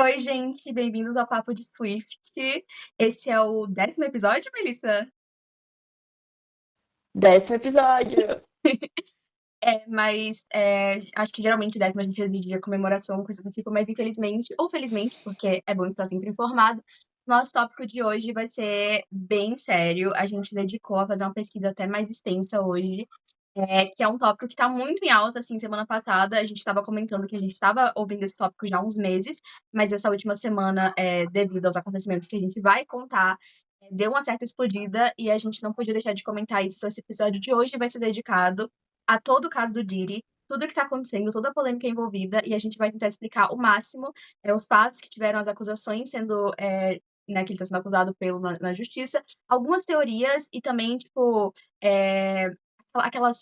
Oi, gente, bem-vindos ao Papo de Swift. Esse é o 10º episódio, Melissa? 10º episódio. Acho que geralmente 10º a gente exige a comemoração, coisa do tipo, mas infelizmente, ou felizmente, porque é bom estar sempre informado, nosso tópico de hoje vai ser bem sério. A gente dedicou a fazer uma pesquisa até mais extensa hoje, que é um tópico que está muito em alta, assim, semana passada a gente estava comentando que a gente estava ouvindo esse tópico já há uns meses, mas essa última semana, devido aos acontecimentos que a gente vai contar, deu uma certa explodida e a gente não podia deixar de comentar isso. Então, esse episódio de hoje vai ser dedicado a todo o caso do Diddy, tudo o que está acontecendo, toda a polêmica envolvida, e a gente vai tentar explicar o máximo os fatos que tiveram as acusações sendo, né, que ele está sendo acusado na justiça, algumas teorias e também, tipo,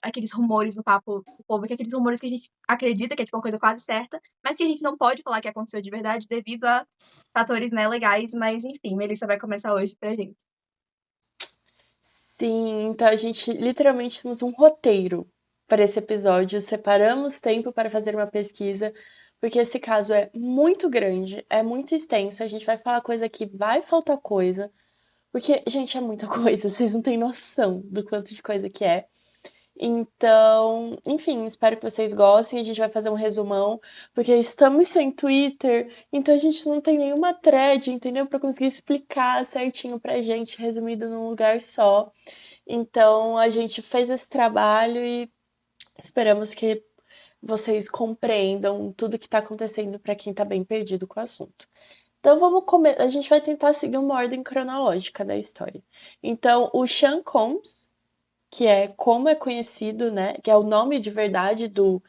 aqueles rumores no papo do povo, que é aqueles rumores que a gente acredita que é tipo uma coisa quase certa, mas que a gente não pode falar que aconteceu de verdade devido a fatores, né, legais, mas enfim, Melissa vai começar hoje pra gente. Sim, então a gente literalmente temos um roteiro para esse episódio. Separamos tempo para fazer uma pesquisa, porque esse caso é muito grande, é muito extenso. A gente vai falar coisa que vai faltar coisa, porque, gente, é muita coisa. Vocês não têm noção do quanto de coisa que é. Então, enfim, espero que vocês gostem. A gente vai fazer um resumão, porque estamos sem Twitter, então a gente não tem nenhuma thread, entendeu? Para conseguir explicar certinho pra gente, resumido num lugar só. Então, a gente fez esse trabalho e esperamos que vocês compreendam tudo que está acontecendo para quem está bem perdido com o assunto. Então vamos a gente vai tentar seguir uma ordem cronológica da história. Então, o Sean Combs, que é como é conhecido, né? Que é o nome de verdade do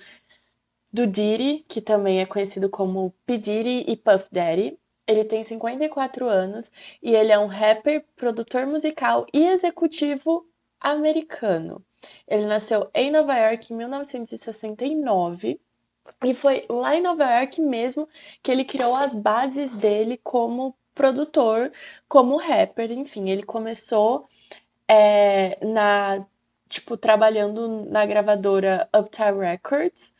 Diddy, que também é conhecido como P. Diddy e Puff Daddy. Ele tem 54 anos e ele é um rapper, produtor musical e executivo americano. Ele nasceu em Nova York em 1969 e foi lá em Nova York mesmo que ele criou as bases dele como produtor, como rapper, enfim, ele começou tipo, trabalhando na gravadora Uptown Records.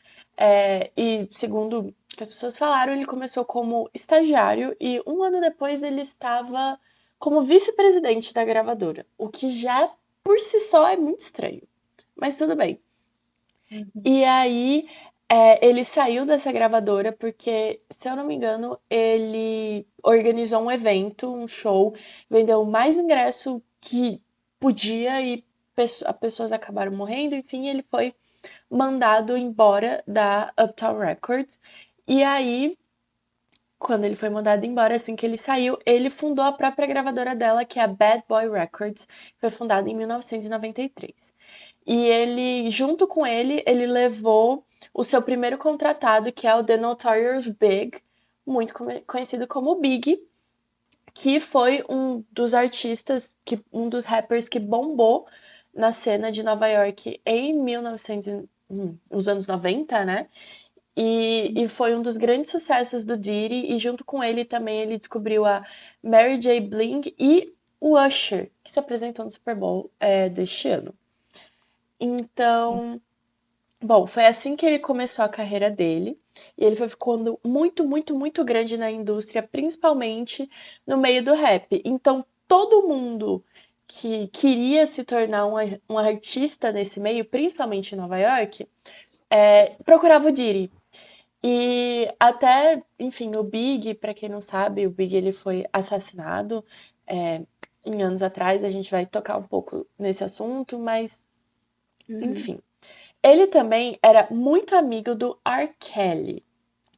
E segundo que as pessoas falaram, ele começou como estagiário e um ano depois ele estava como vice-presidente da gravadora, o que já por si só é muito estranho. Mas tudo bem. Uhum. E aí ele saiu dessa gravadora porque, se eu não me engano, ele organizou um evento, um show, vendeu mais ingresso que podia e as pessoas acabaram morrendo. Enfim, ele foi mandado embora da Uptown Records. E aí, quando ele foi mandado embora, assim que ele saiu, ele fundou a própria gravadora dela, que é a Bad Boy Records, que foi fundada em 1993. E ele, junto com ele levou o seu primeiro contratado, que é o The Notorious Big, muito conhecido como Big, que foi um dos artistas, um dos rappers que bombou na cena de Nova York em 1900, nos anos 90, né? E foi um dos grandes sucessos do Diddy, e junto com ele também ele descobriu a Mary J. Blige e o Usher, que se apresentou no Super Bowl deste ano. Então, bom, foi assim que ele começou a carreira dele, e ele foi ficando muito, muito, muito grande na indústria, principalmente no meio do rap. Então, todo mundo que queria se tornar um artista nesse meio, principalmente em Nova York, procurava o Diddy. E até, enfim, o Big, para quem não sabe, o Big ele foi assassinado em anos atrás. A gente vai tocar um pouco nesse assunto, mas Uhum. enfim. Ele também era muito amigo do R. Kelly,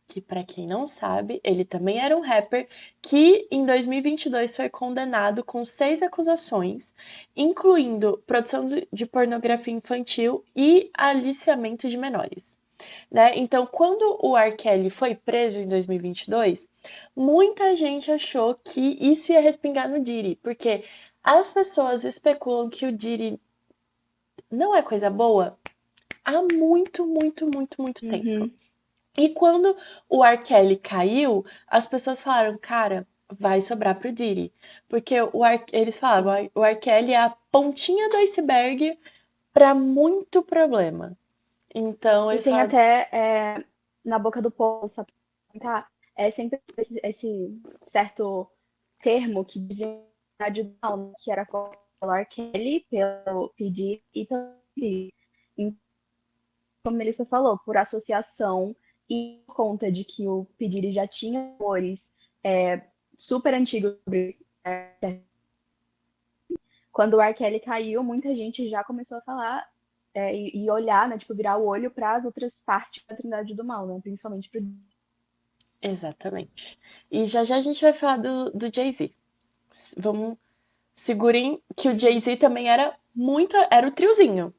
que para quem não sabe, ele também era um rapper que em 2022 foi condenado com 6 acusações, incluindo produção de pornografia infantil e aliciamento de menores. Né? Então, quando o R. Kelly foi preso em 2022, muita gente achou que isso ia respingar no Diddy, porque as pessoas especulam que o Diddy não é coisa boa há muito, muito, muito, muito tempo. Uhum. E quando o R. Kelly caiu, as pessoas falaram, cara, vai sobrar pro Diddy. Porque eles falaram, o R. Kelly é a pontinha do iceberg para muito problema. Então E eles tem falaram, até na boca do povo, sabe? Tá? é sempre esse certo termo que dizia que era pelo R. Kelly, pelo P. e pelo Jay-Z. Então, como a Melissa falou, por associação e por conta de que o P. Diddy já tinha rumores super antigos sobre quando o R. Kelly caiu, muita gente já começou a falar e olhar, né, tipo, virar o olho para as outras partes da Trindade do Mal, né, principalmente pro... Exatamente. E já já a gente vai falar do Jay-Z. Vamos, segurem que o Jay-Z também era muito, era o triozinho.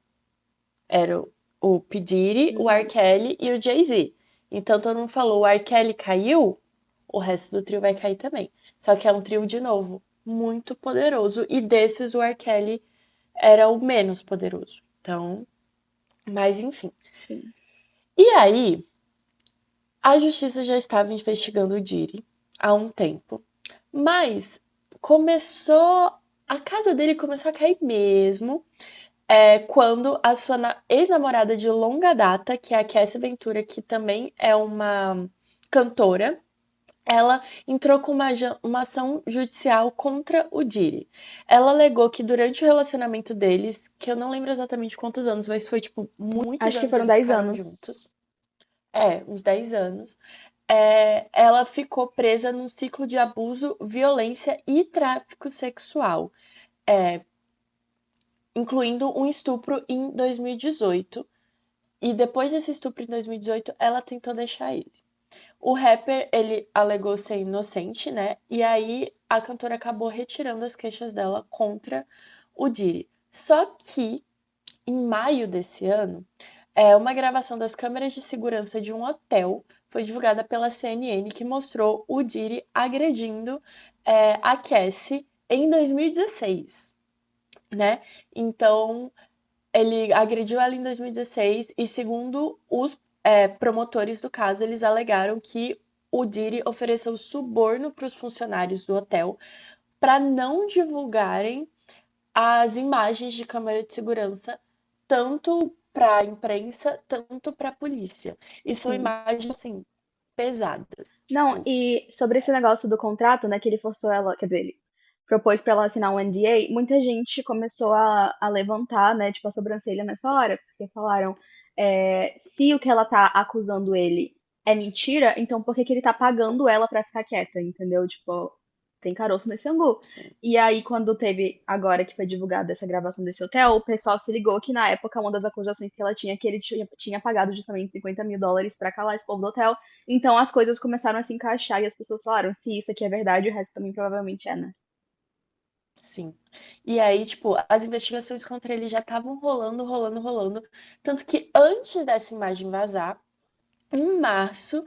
Era o P. Diddy, o R. Kelly e o Jay-Z. Então todo mundo falou, o R. Kelly caiu, o resto do trio vai cair também. Só que é um trio, de novo, muito poderoso. E desses, o R. Kelly era o menos poderoso. Então, mas enfim. Sim. E aí, a justiça já estava investigando o Diddy há um tempo. Mas a casa dele começou a cair mesmo quando a sua ex-namorada de longa data, que é a Cassie Ventura, que também é uma cantora, ela entrou com uma ação judicial contra o Diddy. Ela alegou que durante o relacionamento deles, que eu não lembro exatamente quantos anos, mas foi tipo muitos Acho que anos foram eles 10 ficaram anos. juntos. Uns 10 anos. Ela ficou presa num ciclo de abuso, violência e tráfico sexual, incluindo um estupro em 2018. E depois desse estupro em 2018, ela tentou deixar ele. O rapper, ele alegou ser inocente, né? E aí a cantora acabou retirando as queixas dela contra o Diddy. Só que, em maio desse ano, uma gravação das câmeras de segurança de um hotel foi divulgada pela CNN, que mostrou o Diddy agredindo a Cassie em 2016, né? Então, ele agrediu ela em 2016 e, segundo os promotores do caso, eles alegaram que o Diddy ofereceu suborno para os funcionários do hotel para não divulgarem as imagens de câmera de segurança, tanto para a imprensa, tanto para a polícia. E são Sim. imagens, assim, pesadas. Não, Tipo, e sobre esse negócio do contrato, né, que ele forçou ela, quer dizer, ele propôs pra ela assinar um NDA, muita gente começou a levantar, né, tipo, a sobrancelha nessa hora, porque falaram, se o que ela tá acusando ele é mentira, então por que que ele tá pagando ela pra ficar quieta, entendeu? Tipo, tem caroço nesse angu. assim, E aí, quando teve, agora que foi divulgada essa gravação desse hotel, o pessoal se ligou que na época uma das acusações que ela tinha é que ele tinha pagado justamente US$ 50.000 pra calar esse povo do hotel, então as coisas começaram a se encaixar e as pessoas falaram, se isso aqui é verdade, o resto também provavelmente é, né? sim. E aí, tipo, as investigações contra ele já estavam rolando, rolando, rolando. Tanto que antes dessa imagem vazar, em março,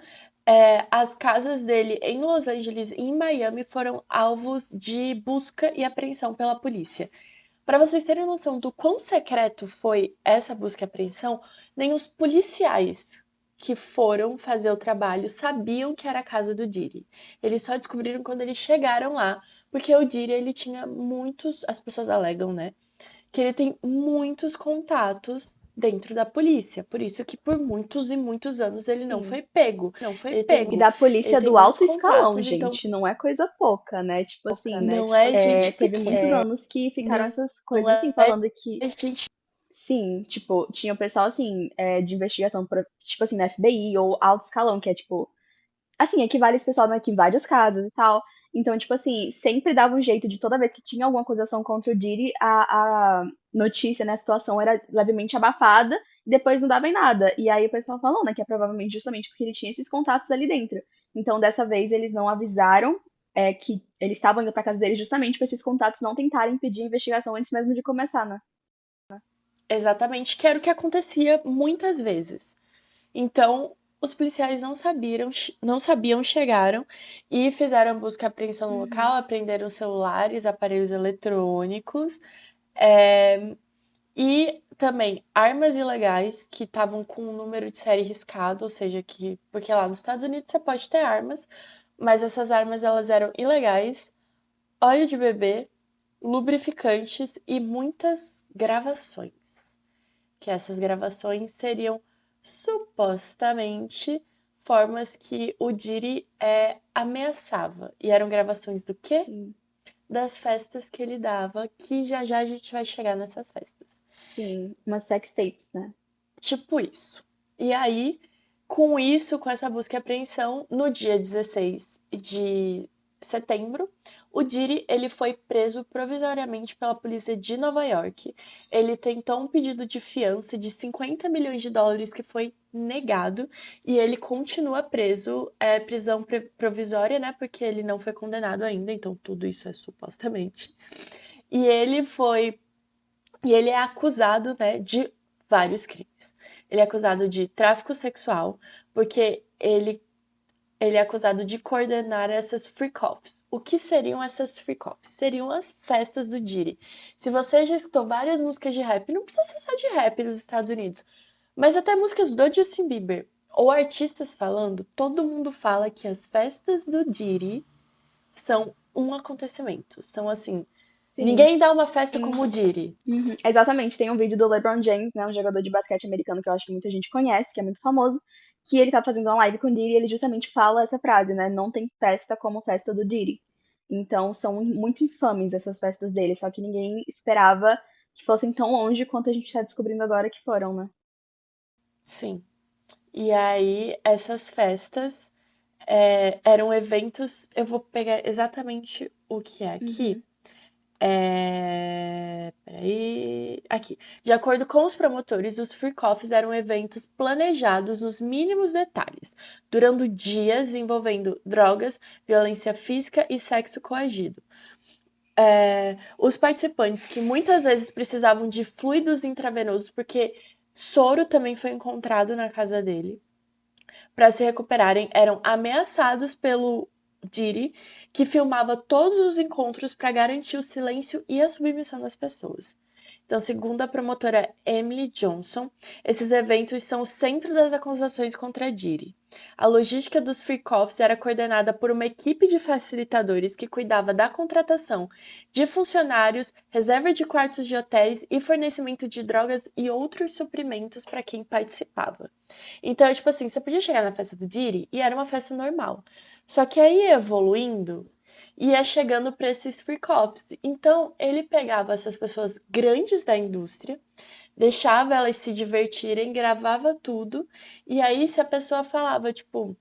as casas dele em Los Angeles e em Miami foram alvos de busca e apreensão pela polícia. Para vocês terem noção do quão secreto foi essa busca e apreensão, nem os policiais que foram fazer o trabalho sabiam que era a casa do Diddy. Eles só descobriram quando eles chegaram lá, porque o Diddy ele tinha muitos, as pessoas alegam, né, que ele tem muitos contatos dentro da polícia. Por isso que por muitos e muitos anos ele não Sim. foi pego. Não foi E pego. da Ele polícia tem do muitos alto escalão, contatos, então gente, não é coisa pouca, né? Tipo assim, não é gente teve muitos pequena. anos que ficaram essas Não coisas assim, é falando que, gente. sim, tipo, tinha o pessoal assim, de investigação, tipo assim, na FBI ou alto escalão, que é tipo, assim, equivale esse pessoal, né, que invade as casas e tal. Então, tipo assim, sempre dava um jeito de toda vez que tinha alguma acusação contra o Diddy, a notícia, né, a situação era levemente abafada e depois não dava em nada. E aí o pessoal falou, né, que é provavelmente justamente porque ele tinha esses contatos ali dentro. Então, dessa vez, eles não avisaram que eles estavam indo pra casa dele justamente para esses contatos não tentarem impedir a investigação antes mesmo de começar, né? Exatamente, que era o que acontecia muitas vezes. Então, os policiais não sabiam, chegaram e fizeram a busca e apreensão no local, Uhum. apreenderam celulares, aparelhos eletrônicos, é, e também armas ilegais que estavam com um número de série riscado, ou seja, porque lá nos Estados Unidos você pode ter armas, mas essas armas elas eram ilegais, óleo de bebê, lubrificantes e muitas gravações, que essas gravações seriam supostamente formas que o Diddy ameaçava. E eram gravações do quê? Sim, Das festas que ele dava, que já já a gente vai chegar nessas festas. sim. Umas sex tapes, né? Tipo isso. E aí, com isso, com essa busca e apreensão, no dia 16 de setembro, o Diddy ele foi preso provisoriamente pela polícia de Nova York. Ele tentou um pedido de fiança de 50 milhões de dólares que foi negado e ele continua preso, prisão provisória, né? Porque ele não foi condenado ainda, então tudo isso é supostamente. E ele foi e ele é acusado, né, de vários crimes. Ele é acusado de tráfico sexual, porque ele é acusado de coordenar essas freak-offs. O que seriam essas freak-offs? Seriam as festas do Diddy. Se você já escutou várias músicas de rap, não precisa ser só de rap nos Estados Unidos, mas até músicas do Justin Bieber, ou artistas falando, todo mundo fala que as festas do Diddy são um acontecimento. São assim, Sim. ninguém dá uma festa como o Diddy. Uhum, exatamente, tem um vídeo do LeBron James, né, um jogador de basquete americano que eu acho que muita gente conhece, que é muito famoso, que ele tá fazendo uma live com o Diddy e ele justamente fala essa frase, né, não tem festa como festa do Diddy. Então são muito infames essas festas dele, só que ninguém esperava que fossem tão longe quanto a gente tá descobrindo agora que foram, né? Sim. E aí, essas festas eram eventos. Eu vou pegar exatamente o que é aqui. Uhum. Peraí. Aqui. De acordo com os promotores, os freak-offs eram eventos planejados nos mínimos detalhes, durando dias envolvendo drogas, violência física e sexo coagido. Os participantes que muitas vezes precisavam de fluidos intravenosos, porque soro também foi encontrado na casa dele para se recuperarem eram ameaçados pelo Diddy, que filmava todos os encontros para garantir o silêncio e a submissão das pessoas. Então, segundo a promotora Emily Johnson, esses eventos são o centro das acusações contra Diddy. A logística dos freak-offs era coordenada por uma equipe de facilitadores que cuidava da contratação de funcionários, reserva de quartos de hotéis e fornecimento de drogas e outros suprimentos para quem participava. Então, tipo assim, você podia chegar na festa do Diddy e era uma festa normal. Só que aí ia evoluindo e ia chegando para esses freak-offs. Então, ele pegava essas pessoas grandes da indústria, deixava elas se divertirem, gravava tudo, e aí se a pessoa falava, tipo,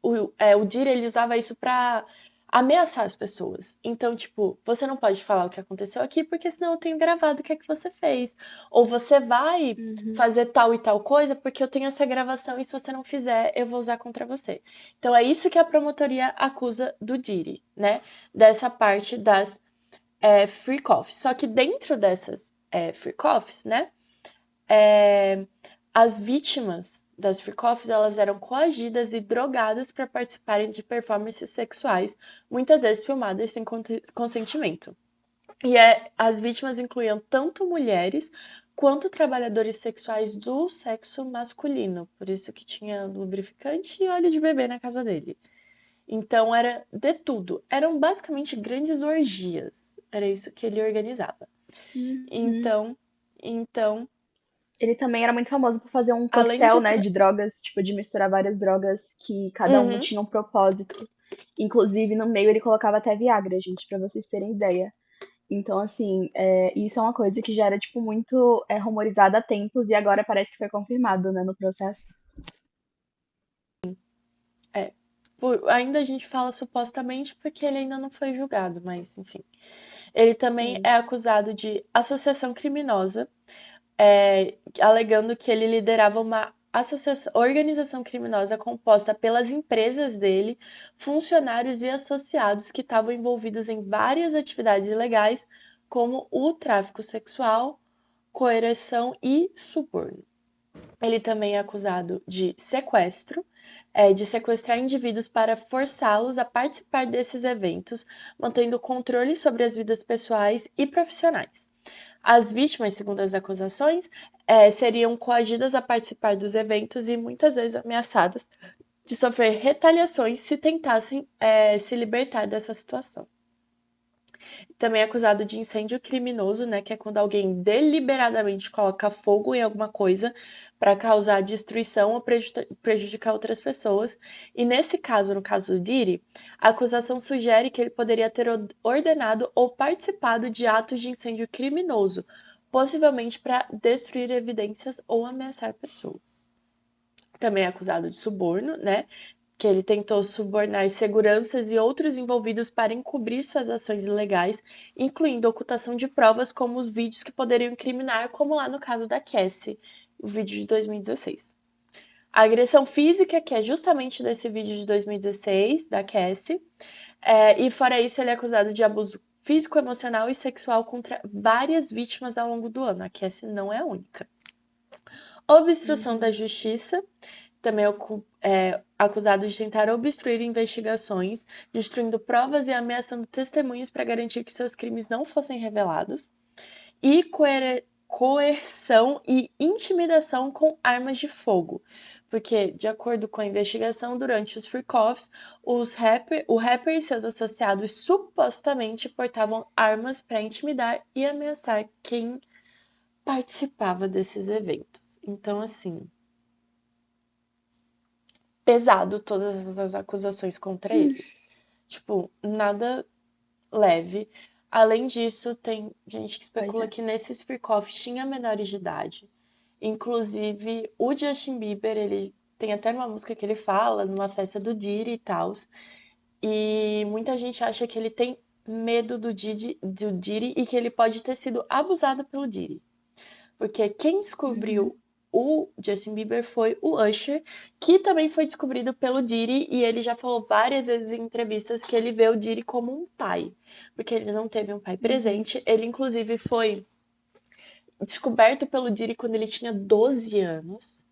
o Diddy, ele usava isso pra ameaçar as pessoas. Então, tipo, você não pode falar o que aconteceu aqui, porque senão eu tenho gravado o que é que você fez. Ou você vai Uhum. fazer tal e tal coisa, porque eu tenho essa gravação e se você não fizer, eu vou usar contra você. Então, é isso que a promotoria acusa do Diddy, né? Dessa parte das freak-offs. Só que dentro dessas freak-offs, né? As vítimas das freak-offs, elas eram coagidas e drogadas para participarem de performances sexuais, muitas vezes filmadas sem consentimento. E as vítimas incluíam tanto mulheres quanto trabalhadores sexuais do sexo masculino, por isso que tinha lubrificante e óleo de bebê na casa dele. Então era de tudo. Eram basicamente grandes orgias. Era isso que ele organizava. Uhum. Então, Ele também era muito famoso por fazer um além coquetel, de né, de drogas, tipo, de misturar várias drogas que cada uma Uhum. tinha um propósito. Inclusive, no meio ele colocava até Viagra, gente, pra vocês terem ideia. Então, assim, isso é uma coisa que já era, tipo, muito rumorizada há tempos e agora parece que foi confirmado, né, no processo. É. Ainda a gente fala supostamente porque ele ainda não foi julgado, mas enfim. Ele também Sim. é acusado de associação criminosa, alegando que ele liderava uma organização criminosa composta pelas empresas dele, funcionários e associados que estavam envolvidos em várias atividades ilegais, como o tráfico sexual, coerção e suborno. Ele também é acusado de sequestro, de sequestrar indivíduos para forçá-los a participar desses eventos, mantendo controle sobre as vidas pessoais e profissionais. As vítimas, segundo as acusações, seriam coagidas a participar dos eventos e muitas vezes ameaçadas de sofrer retaliações se tentassem se libertar dessa situação. Também é acusado de incêndio criminoso, né? Que é quando alguém deliberadamente coloca fogo em alguma coisa para causar destruição ou prejudicar outras pessoas. E nesse caso, no caso do Diddy, a acusação sugere que ele poderia ter ordenado ou participado de atos de incêndio criminoso, possivelmente para destruir evidências ou ameaçar pessoas. Também é acusado de suborno, né? Que ele tentou subornar seguranças e outros envolvidos para encobrir suas ações ilegais, incluindo ocultação de provas como os vídeos que poderiam incriminar, como lá no caso da Cassie, o vídeo de 2016. A agressão física, que é justamente desse vídeo de 2016, da Cassie, e fora isso ele é acusado de abuso físico, emocional e sexual contra várias vítimas ao longo do ano. A Cassie não é a única. Obstrução da justiça, também acusado de tentar obstruir investigações, destruindo provas e ameaçando testemunhas para garantir que seus crimes não fossem revelados. E coerção e intimidação com armas de fogo. Porque, de acordo com a investigação, durante os freak-offs, o rapper e seus associados supostamente portavam armas para intimidar e ameaçar quem participava desses eventos. Então, assim, pesado todas as acusações contra ele. Tipo, nada leve. Além disso, tem gente que especula que nesses freak-offs tinha menores de idade. Inclusive, o Justin Bieber, ele tem até uma música que ele fala numa festa do Diddy e tal. E muita gente acha que ele tem medo do Diddy e que ele pode ter sido abusado pelo Diddy. Porque quem descobriu o Justin Bieber foi o Usher, que também foi descobrido pelo Diddy, e ele já falou várias vezes em entrevistas que ele vê o Diddy como um pai, porque ele não teve um pai presente. Ele, inclusive, foi descoberto pelo Diddy quando ele tinha 12 anos.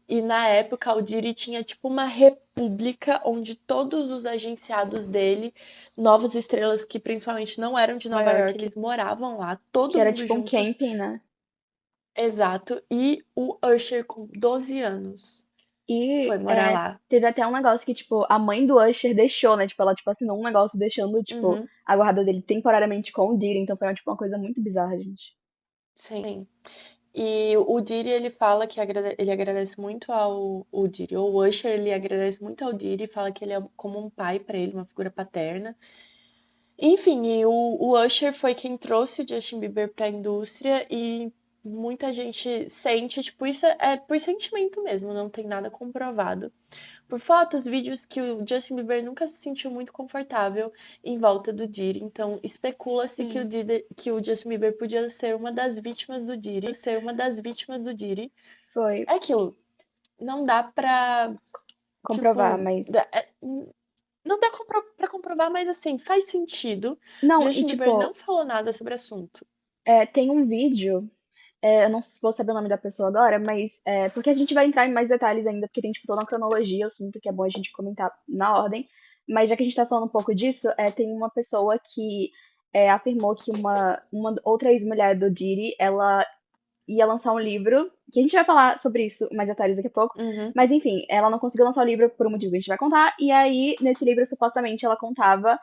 E na época o Diddy tinha tipo uma república onde todos os agenciados dele, novas estrelas que principalmente não eram de Nova York, eles moravam lá, todo Que era mundo tipo um juntos. camping, né? Exato. E o Usher, com 12 anos, foi E morar lá. teve até um negócio que, tipo, a mãe do Usher deixou, né? Tipo, ela, tipo, assinou um negócio deixando, tipo, a guarda dele temporariamente com o Diddy. Então foi, tipo, uma coisa muito bizarra, gente. Sim. E o Diddy, ele fala que ele agradece muito ao o Diddy. O Usher, ele agradece muito ao Diddy e fala que ele é como um pai pra ele, uma figura paterna. Enfim, e o Usher foi quem trouxe o Justin Bieber pra indústria e muita gente sente, tipo, isso é por sentimento mesmo, não tem nada comprovado. Por fotos, vídeos que o Justin Bieber nunca se sentiu muito confortável em volta do Diddy, então especula-se que o Justin Bieber podia ser uma das vítimas do Diddy, Foi É aquilo, não dá pra, comprovar, tipo, mas. não dá pra comprovar, mas assim, faz sentido. Não, e Justin Bieber tipo, não falou nada sobre o assunto. tem um vídeo. Eu não vou saber o nome da pessoa agora, mas porque a gente vai entrar em mais detalhes ainda, porque tem tipo toda uma cronologia, eu sinto que é bom a gente comentar na ordem. Mas já que a gente tá falando um pouco disso, tem uma pessoa que afirmou que uma outra ex-mulher do Diddy, ela ia lançar um livro, que a gente vai falar sobre isso mais detalhes daqui a pouco. Mas enfim, ela não conseguiu lançar o livro por um motivo que a gente vai contar. E aí, nesse livro, supostamente, ela contava.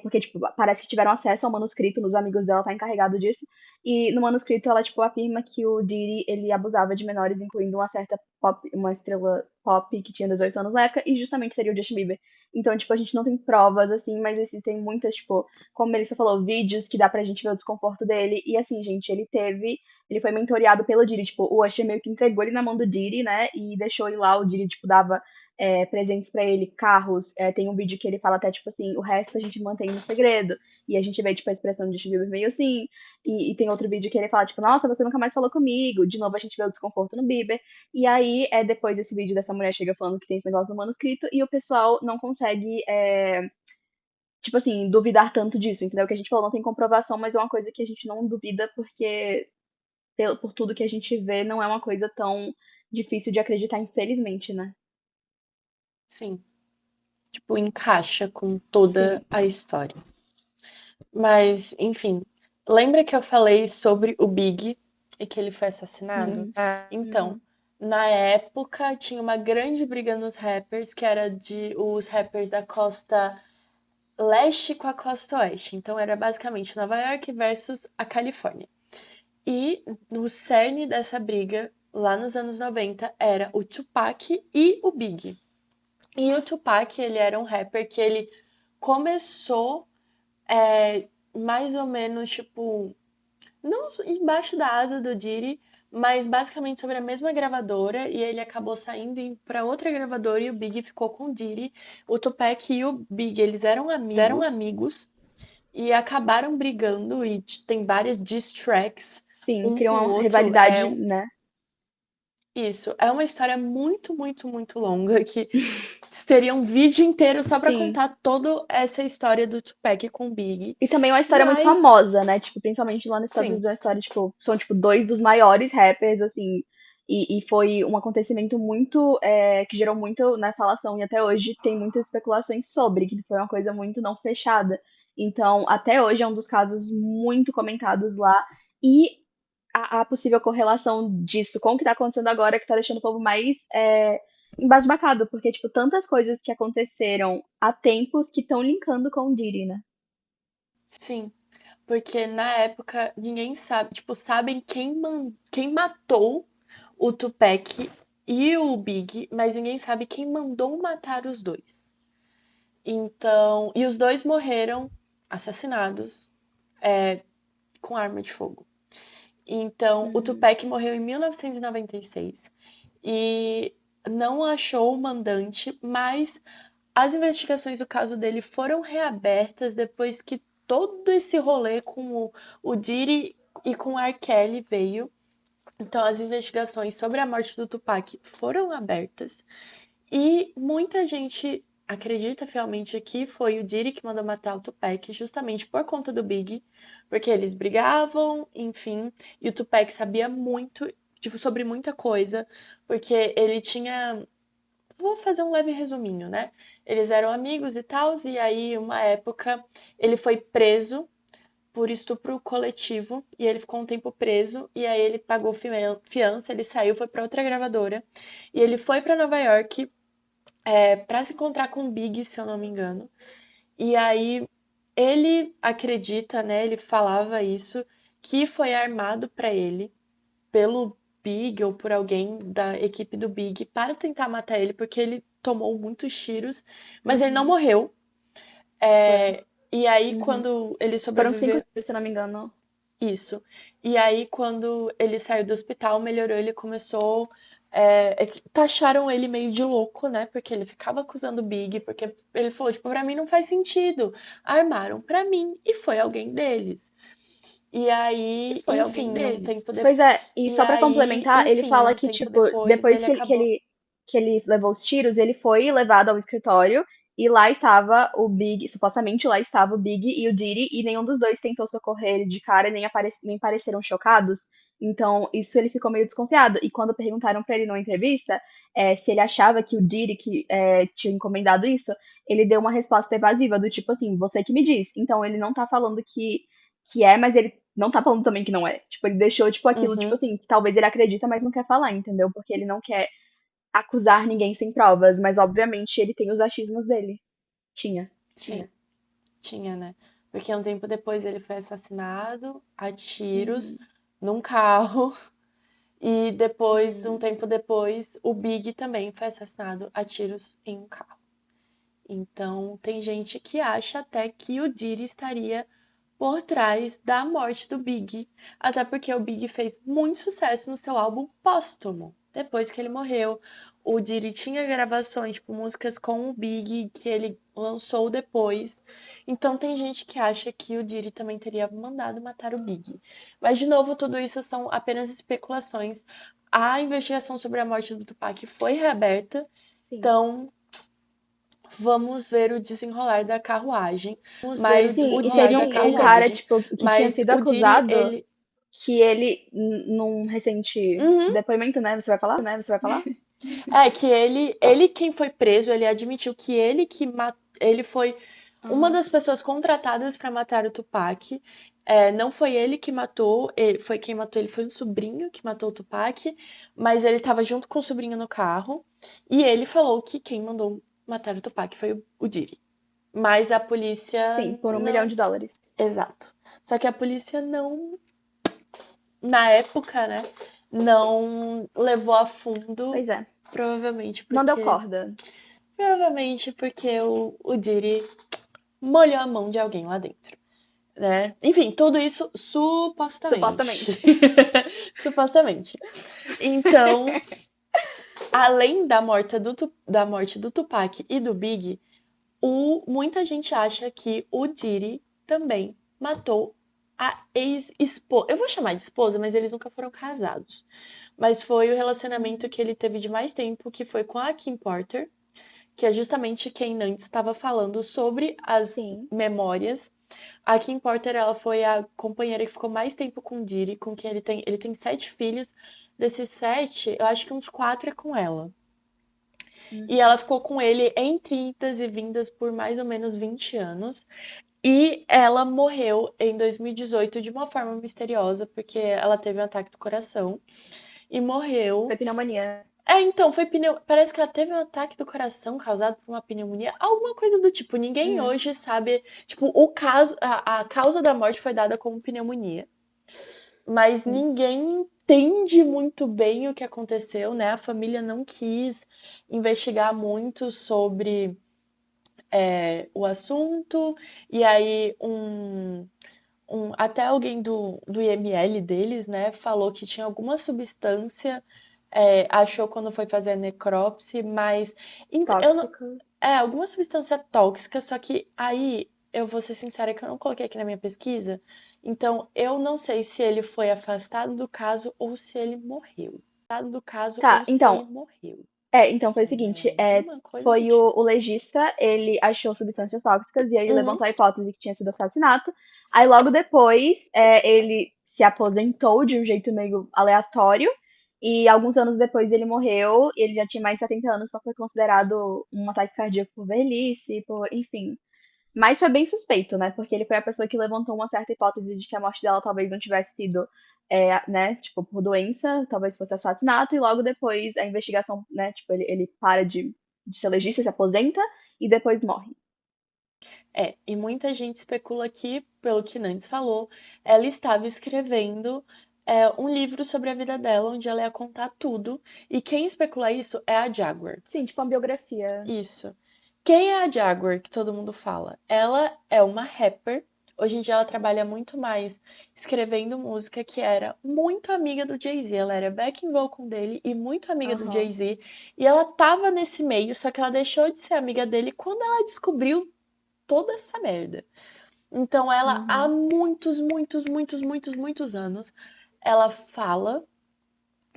Porque, tipo, parece que tiveram acesso ao manuscrito, nos amigos dela tá encarregado disso. E no manuscrito ela, tipo, afirma que o Diddy, ele abusava de menores, incluindo uma certa pop, uma estrela pop que tinha 18 anos na época, e justamente seria o Justin Bieber. Então, tipo, a gente não tem provas, assim, mas existem muitas, tipo, como a Melissa falou, vídeos que dá pra gente ver o desconforto dele. E assim, gente, ele foi mentoreado pelo Diddy, tipo, o Usher meio que entregou ele na mão do Diddy, né, e deixou ele lá, o Diddy, tipo, dava presentes pra ele, carros, tem um vídeo que ele fala até, tipo assim, o resto a gente mantém no segredo, e a gente vê, tipo, a expressão de Justin Bieber meio assim, e tem outro vídeo que ele fala, tipo, nossa, você nunca mais falou comigo, de novo a gente vê o desconforto no Bieber, e aí, depois desse vídeo dessa mulher chega falando que tem esse negócio no manuscrito, e o pessoal não consegue, tipo assim, duvidar tanto disso, entendeu? O que a gente falou não tem comprovação, mas é uma coisa que a gente não duvida porque por tudo que a gente vê, não é uma coisa tão difícil de acreditar, infelizmente, né? Sim. Tipo, encaixa com toda Sim. a história. Mas, enfim, lembra que eu falei sobre o Big e que ele foi assassinado? Sim. Então, na época tinha uma grande briga nos rappers, que era de os rappers da costa leste com a costa oeste. Então era basicamente Nova York versus a Califórnia. E no cerne dessa briga, lá nos anos 90, era o Tupac e o Big. E o Tupac, ele era um rapper que ele começou mais ou menos, tipo, não embaixo da asa do Diddy, mas basicamente sobre a mesma gravadora, e ele acabou saindo para outra gravadora e o Big ficou com o Diddy. O Tupac e o Big, eles eram amigos e acabaram brigando e tem várias diss tracks Sim, um criou com o uma outro. rivalidade, né? Isso, é uma história muito, muito, muito longa que teria um vídeo inteiro só pra Sim. contar toda essa história do Tupac com o Big. E também é uma história muito Mas, famosa, né? Tipo, principalmente lá nos Estados sim, Unidos, é uma história, tipo, são, tipo, dois dos maiores rappers, assim, e foi um acontecimento muito, que gerou muito, né, falação, e até hoje tem muitas especulações sobre, que foi uma coisa muito não fechada. Então, até hoje é um dos casos muito comentados lá, e a possível correlação disso com o que tá acontecendo agora, que tá deixando o povo mais embasbacado, porque, tipo, tantas coisas que aconteceram há tempos que estão linkando com o Diddy, né? sim. Porque na época ninguém sabe, tipo, sabem quem matou o Tupac e o Big, mas ninguém sabe quem mandou matar os dois. Então, e os dois morreram assassinados com arma de fogo. Então, o Tupac morreu em 1996 e não achou o mandante, mas as investigações do caso dele foram reabertas depois que todo esse rolê com o Diddy e com o R. Kelly veio. Então, as investigações sobre a morte do Tupac foram abertas e muita gente acredita fielmente que foi o Diddy que mandou matar o Tupac justamente por conta do Big, porque eles brigavam, enfim, e o Tupac sabia muito, tipo, sobre muita coisa, porque ele tinha. Vou fazer um leve resuminho, né? Eles eram amigos e tal, e aí, uma época, ele foi preso por estupro coletivo, e ele ficou um tempo preso, e aí ele pagou fiança, ele saiu, foi para outra gravadora, e ele foi para Nova York para se encontrar com o Big, se eu não me engano. E aí ele acredita, né? Ele falava isso, que foi armado para ele pelo Big ou por alguém da equipe do Big para tentar matar ele, porque ele tomou muitos tiros, mas ele não morreu. Foi. E aí, Uhum. quando ele Foram 5 sobreviveu. dias, se não me engano. Isso. E aí, quando ele saiu do hospital, melhorou, ele começou. Que taxaram ele meio de louco, né? Porque ele ficava acusando o Big, porque ele falou, tipo, pra mim não faz sentido. Armaram pra mim e foi alguém deles. E aí, enfim, um tempo depois. Pois é, e E só pra aí, complementar, ele enfim, fala um que, tempo tipo, depois depois ele acabou. que ele levou os tiros, ele foi levado ao escritório e lá estava o Big, supostamente lá estava o Big e o Diddy, e nenhum dos dois tentou socorrer ele de cara e nem pareceram chocados. Então, isso ele ficou meio desconfiado. E quando perguntaram pra ele numa entrevista se ele achava que o Diddy tinha encomendado isso, ele deu uma resposta evasiva, do tipo assim, você que me diz. Então, ele não tá falando que é, mas ele não tá falando também que não é. Tipo, ele deixou, tipo, aquilo, tipo Uhum, assim, que talvez ele acredita, mas não quer falar, entendeu? Porque ele não quer acusar ninguém sem provas, mas obviamente ele tem os achismos dele. Tinha. tinha, né? Porque um tempo depois ele foi assassinado a tiros Uhum. num carro. E depois, um tempo depois, o Big também foi assassinado a tiros em um carro. Então, tem gente que acha até que o Diddy estaria por trás da morte do Big, até porque o Big fez muito sucesso no seu álbum póstumo. Depois que ele morreu, o Diddy tinha gravações, tipo, músicas com o Big que ele lançou depois. Então tem gente que acha que o Diddy também teria mandado matar o Big. Mas, de novo, tudo isso são apenas especulações. A investigação sobre a morte do Tupac foi reaberta, Sim. então vamos ver o desenrolar da carruagem. Sim, e teve um cara, tipo, que tinha Mas sido o Diddy, acusado ele. que ele, num recente Uhum. depoimento, né? Você vai falar? Que ele quem foi preso, ele admitiu que ele foi uma das pessoas contratadas para matar o Tupac. Não foi ele que matou, foi quem matou ele foi um sobrinho que matou o Tupac, mas ele estava junto com o sobrinho no carro e ele falou que quem mandou matar o Tupac foi o Diddy. Mas a polícia Sim, por $1 milhão. não. Exato. Só que a polícia não, na época, né, não levou a fundo, Pois é. provavelmente Não deu porque. corda. Provavelmente porque o Diddy molhou a mão de alguém lá dentro, né? Enfim, tudo isso supostamente. Supostamente. Supostamente. Então, além da morte do Tupac e do Big, muita gente acha que o Diddy também matou a ex-esposa. Eu vou chamar de esposa, mas eles nunca foram casados. Mas foi o relacionamento que ele teve de mais tempo, que foi com a Kim Porter, que é justamente quem Nantes estava falando sobre as Sim. memórias. A Kim Porter, ela foi a companheira que ficou mais tempo com o Diddy, com quem ele tem 7 filhos. Desses 7, eu acho que uns 4 é com ela. E ela ficou com ele entre idas e vindas por mais ou menos 20 anos. E ela morreu em 2018 de uma forma misteriosa, porque ela teve um ataque do coração e morreu. Foi pneumonia. Então, parece que ela teve um ataque do coração causado por uma pneumonia, alguma coisa do tipo. Ninguém hoje sabe, tipo, a causa da morte foi dada como pneumonia. Mas ninguém entende muito bem o que aconteceu, né? A família não quis investigar muito sobre o assunto, e aí até alguém do IML deles, né, falou que tinha alguma substância, achou quando foi fazer a necrópsia, mas eu não, Tóxico. alguma substância tóxica, só que aí eu vou ser sincera que eu não coloquei aqui na minha pesquisa, então eu não sei se ele foi afastado do caso ou se ele morreu. Afastado do caso Tá, ou se ele então. morreu. Então foi o seguinte, Alguma coisa do foi tipo. o legista, ele achou substâncias tóxicas e aí ele Uhum. levantou a hipótese que tinha sido assassinato. Aí logo depois, ele se aposentou de um jeito meio aleatório e alguns anos depois ele morreu. Ele já tinha mais de 70 anos, só foi considerado um ataque cardíaco por velhice, enfim. Mas foi bem suspeito, né? Porque ele foi a pessoa que levantou uma certa hipótese de que a morte dela talvez não tivesse sido, né, tipo, por doença, talvez fosse assassinato, e logo depois a investigação, né, tipo, ele para de ser legista, se aposenta e depois morre. E muita gente especula que, pelo que Nantes falou, ela estava escrevendo um livro sobre a vida dela, onde ela ia contar tudo. E quem especula isso é a Jaguar. Sim, tipo uma biografia. Isso. Quem é a Jaguar, que todo mundo fala? Ela é uma rapper. Hoje em dia ela trabalha muito mais escrevendo música, que era muito amiga do Jay-Z. Ela era backing vocal dele e muito amiga do Aham. Jay-Z. E ela tava nesse meio, só que ela deixou de ser amiga dele quando ela descobriu toda essa merda. Então ela há Uhum. muitos anos ela fala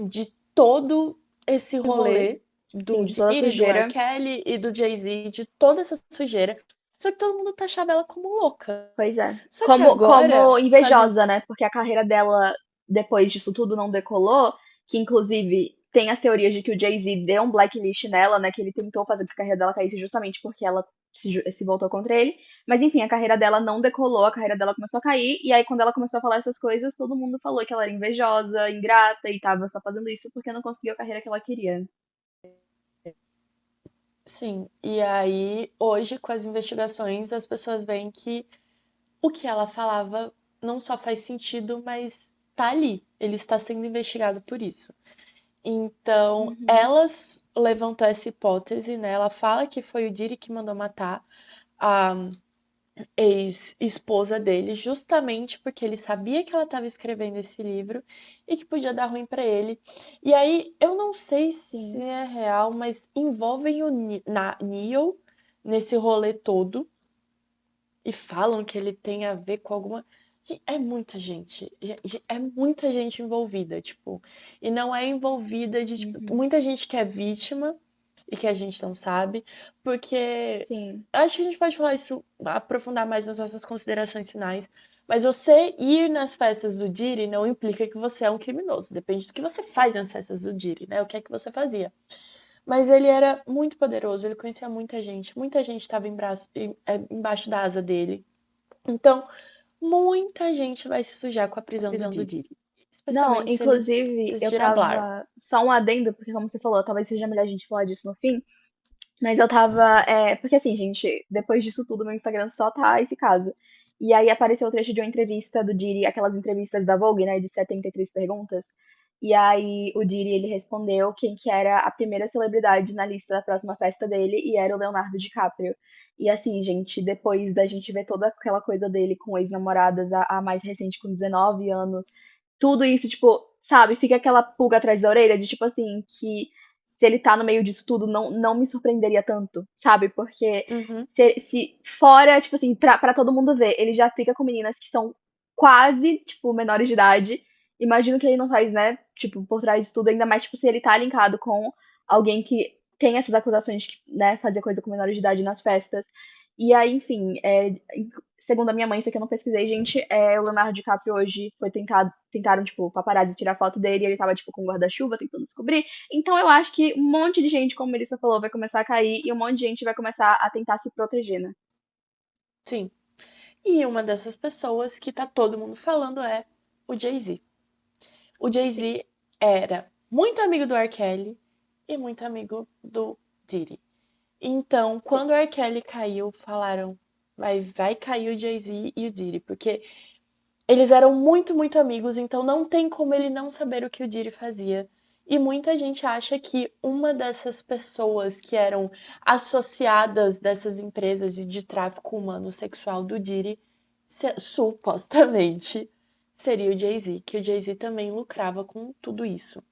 de todo esse Esse rolê. rolê Sim, do de toda a Diddy, do R. sujeira. Kelly e do Jay-Z, de toda essa sujeira. Só que todo mundo taxava ela como louca. Pois é. Só que Como agora, invejosa, né? Porque a carreira dela, depois disso tudo, não decolou. Que inclusive tem as teorias de que o Jay-Z deu um blacklist nela, né? Que ele tentou fazer que a carreira dela caísse justamente porque ela se voltou contra ele. Mas enfim, a carreira dela não decolou, a carreira dela começou a cair. E aí, quando ela começou a falar essas coisas, todo mundo falou que ela era invejosa, ingrata e tava só fazendo isso porque não conseguiu a carreira que ela queria. sim, e aí hoje com as investigações as pessoas veem que o que ela falava não só faz sentido, mas tá ali. Ele está sendo investigado por isso. Então, Uhum. ela levantou essa hipótese, né? Ela fala que foi o Diddy que mandou matar a ex-esposa dele, justamente porque ele sabia que ela estava escrevendo esse livro e que podia dar ruim para ele. E aí, eu não sei se Sim. é real, mas envolvem o Neil nesse rolê todo e falam que ele tem a ver com alguma. É muita gente, é muita gente envolvida, tipo, e não é envolvida de, tipo, Uhum. muita gente que é vítima e que a gente não sabe, porque Sim. acho que a gente pode falar isso, aprofundar mais nas nossas considerações finais, mas você ir nas festas do Diddy não implica que você é um criminoso, depende do que você faz nas festas do Diddy, né, o que é que você fazia. Mas ele era muito poderoso, ele conhecia muita gente estava embaixo da asa dele. Então, muita gente vai se sujar com a prisão do Diddy. Não, Especialmente se ele inclusive, eu decidir hablar. tava. Só um adendo, porque como você falou, talvez seja melhor a gente falar disso no fim. Mas eu tava. Porque assim, gente, depois disso tudo, meu Instagram só tá esse caso. E aí apareceu o trecho de uma entrevista do Diri, aquelas entrevistas da Vogue, né, de 73 perguntas. E aí o Diri, ele respondeu quem que era a primeira celebridade na lista da próxima festa dele, e era o Leonardo DiCaprio. E assim, gente, depois da gente ver toda aquela coisa dele com ex-namoradas, a mais recente com 19 anos, tudo isso, tipo, sabe, fica aquela pulga atrás da orelha de tipo assim, que se ele tá no meio disso tudo, não me surpreenderia tanto, sabe? Porque Uhum. se fora, tipo assim, pra todo mundo ver, ele já fica com meninas que são quase, tipo, menores de idade. Imagino que ele não faz, né, tipo, por trás disso tudo, ainda mais, tipo, se ele tá linkado com alguém que tem essas acusações de, né, fazer coisa com menores de idade nas festas. E aí, enfim, segundo a minha mãe, isso aqui eu não pesquisei, gente, o Leonardo DiCaprio hoje tentaram, tipo, paparazzi tirar foto dele, e ele tava, tipo, com guarda-chuva, tentando descobrir. Então eu acho que um monte de gente, como a Melissa falou, vai começar a cair, e um monte de gente vai começar a tentar se proteger, né? Sim. E uma dessas pessoas que tá todo mundo falando é o Jay-Z. O Sim. Jay-Z era muito amigo do R. Kelly e muito amigo do Diddy. Então, Sim. quando o R. Kelly caiu, falaram, vai cair o Jay-Z e o Diddy, porque eles eram muito, muito amigos, então não tem como ele não saber o que o Diddy fazia. E muita gente acha que uma dessas pessoas que eram associadas dessas empresas de tráfico humano sexual do Diddy, supostamente, seria o Jay-Z, que o Jay-Z também lucrava com tudo isso.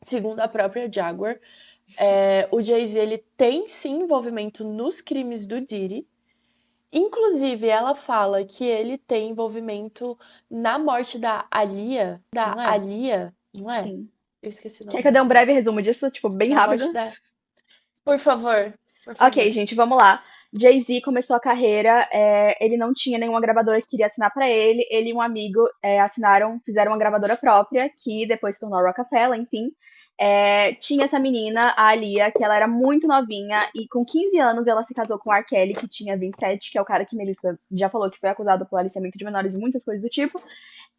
Segundo a própria Jaguar, o Jay-Z ele tem sim envolvimento nos crimes do Diddy. Inclusive, ela fala que ele tem envolvimento na morte da Alia. Da Não é? Alia, não é? Sim. Eu esqueci o Quer nome que eu dê dela. um breve resumo disso, tipo, bem Na rápido? morte da. Por favor, por Ok, favor. gente, vamos lá. Jay-Z começou a carreira, ele não tinha nenhuma gravadora que queria assinar pra ele. Ele e um amigo fizeram uma gravadora própria, que depois se tornou a Rockefeller, enfim. Tinha essa menina, a Alia, que ela era muito novinha, e com 15 anos ela se casou com o R. Kelly, que tinha 27, que é o cara que Melissa já falou que foi acusado por aliciamento de menores e muitas coisas do tipo.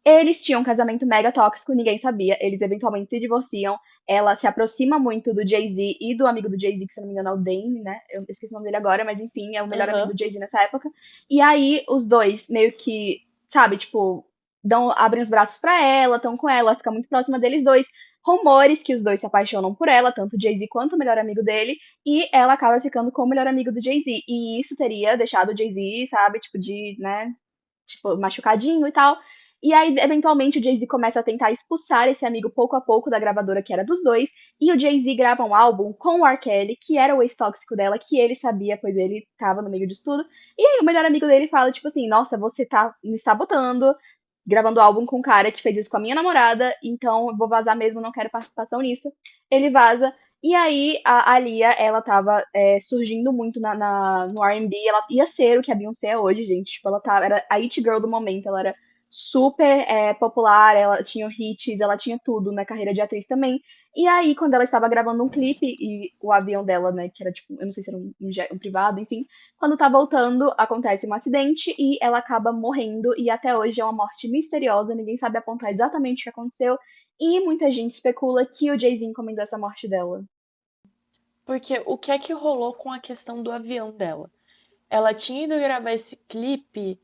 Eles tinham um casamento mega tóxico, ninguém sabia. Eles eventualmente se divorciam. Ela se aproxima muito do Jay-Z e do amigo do Jay-Z, que se não me engano é o Dame, né? Eu esqueci o nome dele agora, mas enfim, é o melhor amigo Aham. do Jay-Z nessa época. E aí os dois meio que, sabe, tipo, abrem os braços pra ela, estão com ela, fica muito próxima deles dois. Rumores que os dois se apaixonam por ela, tanto o Jay-Z quanto o melhor amigo dele, e ela acaba ficando com o melhor amigo do Jay-Z. E isso teria deixado o Jay-Z, sabe, tipo, né, tipo, machucadinho e tal. E aí, eventualmente, o Jay-Z começa a tentar expulsar esse amigo pouco a pouco da gravadora que era dos dois. E o Jay-Z grava um álbum com o R. Kelly, que era o ex-tóxico dela, que ele sabia, pois ele tava no meio disso tudo. E aí, o melhor amigo dele fala, tipo assim, nossa, você tá me sabotando, gravando álbum com um cara que fez isso com a minha namorada, então eu vou vazar mesmo, não quero participação nisso. Ele vaza. E aí, a Lia, ela tava surgindo muito no R&B, ela ia ser o que a Beyoncé é hoje, gente. Tipo, era a it girl do momento, ela era super popular, ela tinha hits, ela tinha tudo na carreira de atriz também. E aí, quando ela estava gravando um clipe, e o avião dela, né, que era tipo, eu não sei se era um privado, enfim, quando tá voltando, acontece um acidente e ela acaba morrendo, e até hoje é uma morte misteriosa, ninguém sabe apontar exatamente o que aconteceu, e muita gente especula que o Jay-Z encomendou essa morte dela. Porque o que é que rolou com a questão do avião dela? Ela tinha ido gravar esse clipe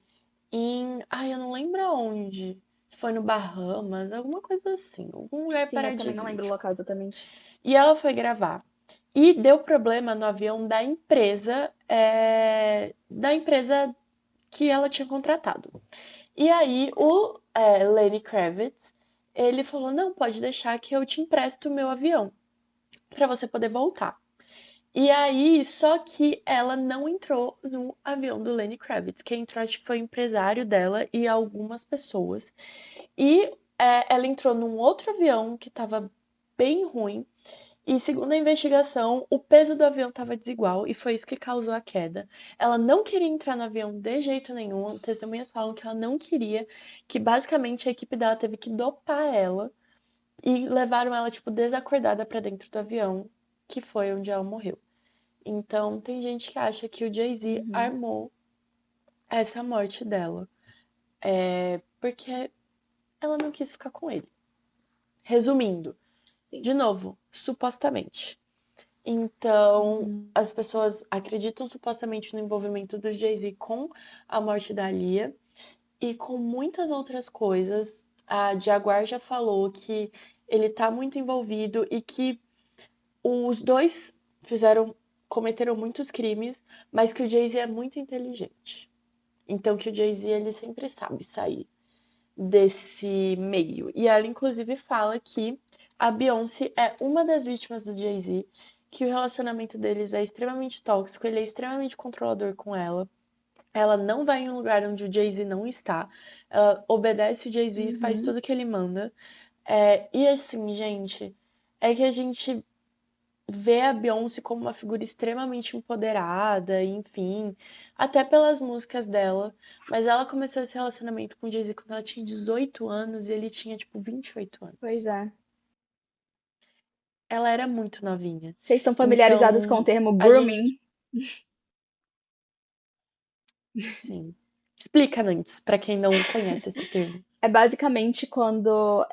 em. Ai, eu não lembro aonde. Se foi no Bahamas, alguma coisa assim. Algum lugar Sim, eu também não lembro o paradisíaco. local exatamente. E ela foi gravar. E deu problema no avião da empresa que ela tinha contratado. E aí o Lenny Kravitz, ele falou, não, pode deixar que eu te empresto o meu avião para você poder voltar. E aí, só que ela não entrou no avião do Lenny Kravitz. Quem entrou acho que foi o empresário dela e algumas pessoas. E ela entrou num outro avião que estava bem ruim. E segundo a investigação, o peso do avião estava desigual e foi isso que causou a queda. Ela não queria entrar no avião de jeito nenhum. Testemunhas falam que ela não queria, que basicamente a equipe dela teve que dopar ela e levaram ela tipo desacordada para dentro do avião, que foi onde ela morreu. Então tem gente que acha que o Jay-Z Uhum. armou essa morte dela, porque ela não quis ficar com ele. Resumindo, Sim. de novo, supostamente. Então, Uhum. as pessoas acreditam supostamente no envolvimento do Jay-Z com a morte da Lia e com muitas outras coisas. A Jaguar já falou que ele tá muito envolvido e que os dois cometeram muitos crimes, mas que o Jay-Z é muito inteligente. Então que o Jay-Z ele sempre sabe sair desse meio. E ela inclusive fala que a Beyoncé é uma das vítimas do Jay-Z, que o relacionamento deles é extremamente tóxico, ele é extremamente controlador com ela. Ela não vai em um lugar onde o Jay-Z não está. Ela obedece o Jay-Z e faz Uhum. tudo que ele manda. E assim, gente, é que a gente vê a Beyoncé como uma figura extremamente empoderada, enfim, até pelas músicas dela. Mas ela começou esse relacionamento com o Jay-Z quando ela tinha 18 anos e ele tinha, tipo, 28 Pois anos. é. Ela era muito novinha. Vocês estão familiarizados com o Então, termo a gente. grooming? Sim. Explica, Nantes, pra quem não conhece esse termo. É basicamente quando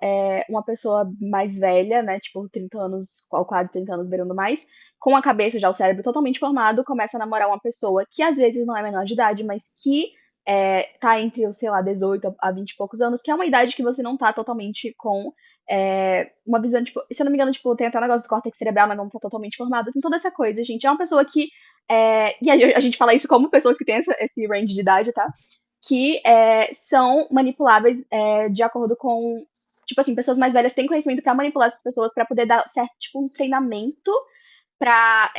uma pessoa mais velha, né, tipo 30 anos, ou quase 30 anos, beirando mais, com a cabeça já, o cérebro totalmente formado, começa a namorar uma pessoa que às vezes não é menor de idade, mas que tá entre, sei lá, 18 a 20 e poucos anos, que é uma idade que você não tá totalmente com uma visão, tipo, se eu não me engano, tipo, tem até o negócio do córtex cerebral, mas não tá totalmente formado, tem toda essa coisa, gente. É uma pessoa que. E a gente fala isso como pessoas que têm esse range de idade, tá? Que são manipuláveis de acordo com. Tipo assim, pessoas mais velhas têm conhecimento pra manipular essas pessoas pra poder dar certo, tipo, um treinamento pra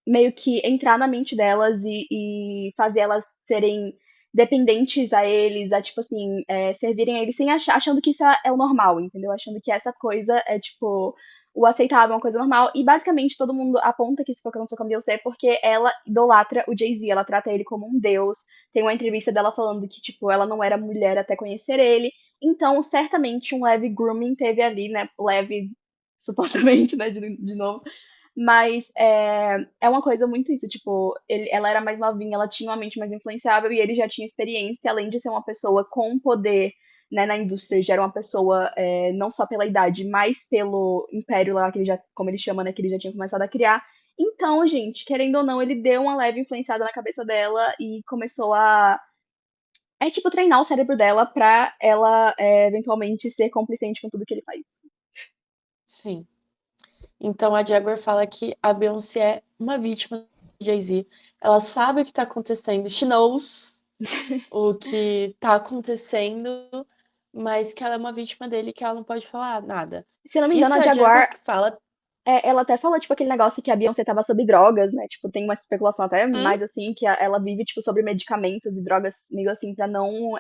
meio que entrar na mente delas e fazer elas serem dependentes a eles, a tipo assim, servirem a eles sem achando que isso é o normal, entendeu? Achando que essa coisa é tipo o aceitável, uma coisa normal. E basicamente todo mundo aponta que isso foi o que aconteceu com a Beyoncé porque ela idolatra o Jay-Z, ela trata ele como um deus. Tem uma entrevista dela falando que, tipo, ela não era mulher até conhecer ele. Então, certamente um leve grooming teve ali, né? Leve, supostamente, né? De novo. Mas é uma coisa muito isso, tipo, ela era mais novinha, ela tinha uma mente mais influenciável e ele já tinha experiência, além de ser uma pessoa com poder, né, na indústria, já era uma pessoa não só pela idade, mas pelo império lá, que ele já, como ele chama, né, que ele já tinha começado a criar. Então, gente, querendo ou não, ele deu uma leve influenciada na cabeça dela e começou a tipo, treinar o cérebro dela pra ela eventualmente ser complicente com tudo que ele faz. Sim. Então a Jaguar fala que a Beyoncé é uma vítima do Jay-Z. Ela sabe o que tá acontecendo. She knows o que tá acontecendo, mas que ela é uma vítima dele e que ela não pode falar nada. Se eu não me engano, Isso a é a Jaguar Jaguar, que fala. ela até fala, tipo, aquele negócio que a Beyoncé tava sob drogas, né? Tipo, tem uma especulação até Hum? mais assim, que ela vive, tipo, sobre medicamentos e drogas, meio assim, pra não.